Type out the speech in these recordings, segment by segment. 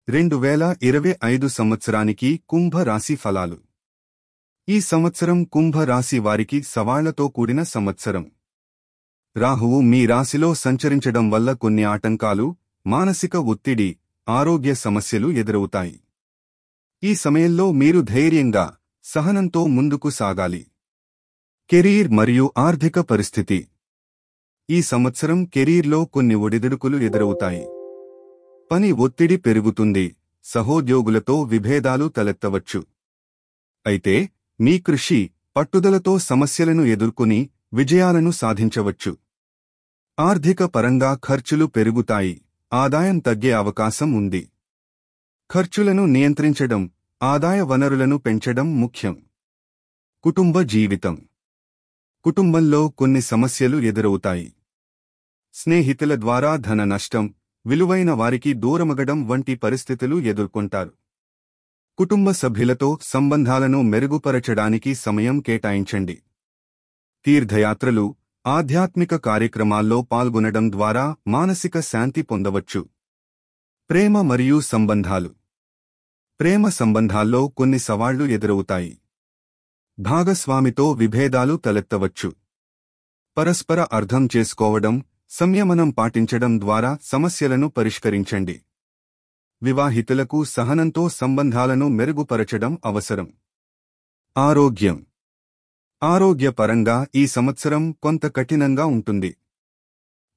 2025 సంవత్సరానికి కుంభ రాశి ఫలాలు. ఈ సంవత్సరం కుంభ రాశి వారికి సవాళ్లతో కూడిన సంవత్సరం. రాహువు మీ రాశిలో సంచరించడం వల్ల కొన్ని ఆటంకాలు, మానసిక ఒత్తిడి, ఆరోగ్య సమస్యలు ఎదురవుతాయి. ఈ సమయంలో మీరు ధైర్యంగా, సహనంతో ముందుకు సాగాలి. కెరీర్ మరియు ఆర్థిక పరిస్థితి. ఈ సంవత్సరం కెరీర్లో కొన్ని ఒడిదుడుకులు ఎదురవుతాయి. పని ఒత్తిడి పెరుగుతుంది, సహోద్యోగులతో విభేదాలు తలెత్తవచ్చు. అయితే మీ కృషి, పట్టుదలతో సమస్యలను ఎదుర్కొని విజయాలను సాధించవచ్చు. ఆర్థిక పరంగా ఖర్చులు పెరుగుతాయి, ఆదాయం తగ్గే అవకాశం ఉంది. ఖర్చులను నియంత్రించడం, ఆదాయ వనరులను పెంచడం ముఖ్యం. కుటుంబ జీవితం. కుటుంబంలో కొన్ని సమస్యలు ఎదురవుతాయి. స్నేహితుల ద్వారా ధన నష్టం, విలువైన వారికి దూరమగడం వంటి పరిస్థితులు ఎదుర్కొంటారు. కుటుంబ సభ్యులతో సంబంధాలను మెరుగుపరచడానికి సమయం కేటాయించండి. తీర్థయాత్రలు, ఆధ్యాత్మిక కార్యక్రమాల్లో పాల్గొనడం ద్వారా మానసిక శాంతి పొందవచ్చు. ప్రేమ మరియు సంబంధాలు. ప్రేమ సంబంధాల్లో కొన్ని సవాళ్లు ఎదురవుతాయి. భాగస్వామితో విభేదాలు తలెత్తవచ్చు. పరస్పర అర్థం చేసుకోవడం, సంయమనం పాటించడం ద్వారా సమస్యలను పరిష్కరించండి. వివాహితులకు సహనంతో సంబంధాలను మెరుగుపరచడం అవసరం. ఆరోగ్యం. ఆరోగ్యపరంగా ఈ సంవత్సరం కొంత కఠినంగా ఉంటుంది.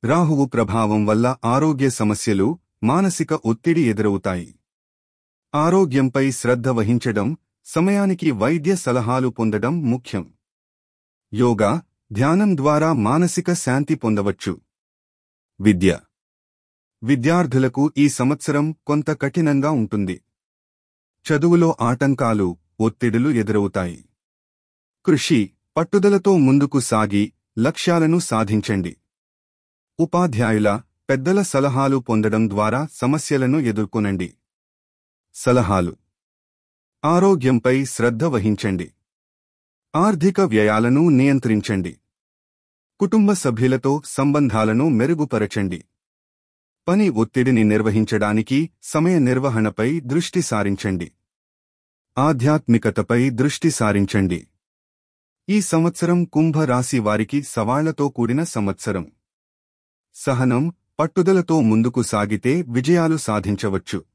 రాహువు ప్రభావం వల్ల ఆరోగ్య సమస్యలు, మానసిక ఒత్తిడి ఎదురవుతాయి. ఆరోగ్యంపై శ్రద్ధ వహించడం, సమయానికి వైద్య సలహాలు పొందడం ముఖ్యం. యోగా, ధ్యానం ద్వారా మానసిక శాంతి పొందవచ్చు. విద్య. విద్యార్థులకు ఈ సంవత్సరం కొంత కఠినంగా ఉంటుంది. చదువులో ఆటంకాలు, ఒత్తిడులు ఎదురవుతాయి. కృషి, పట్టుదలతో ముందుకు సాగి లక్ష్యాలను సాధించండి. ఉపాధ్యాయుల, పెద్దల సలహాలు పొందడం ద్వారా సమస్యలను ఎదుర్కొనండి. సలహాలు. ఆరోగ్యంపై శ్రద్ధ వహించండి. ఆర్థిక వ్యయాలను నియంత్రించండి. కుటుంబ సభ్యులతో సంబంధాలను మెరుగుపరచండి. పని ఒత్తిడిని నిర్వహించడానికి సమయ నిర్వహణపై దృష్టి సారించండి. ఆధ్యాత్మికతపై దృష్టి సారించండి. ఈ సంవత్సరం కుంభ రాశి వారికి సవాళ్లతో కూడిన సంవత్సరం. సహనం, పట్టుదలతో ముందుకు సాగితే విజయాలు సాధించవచ్చు.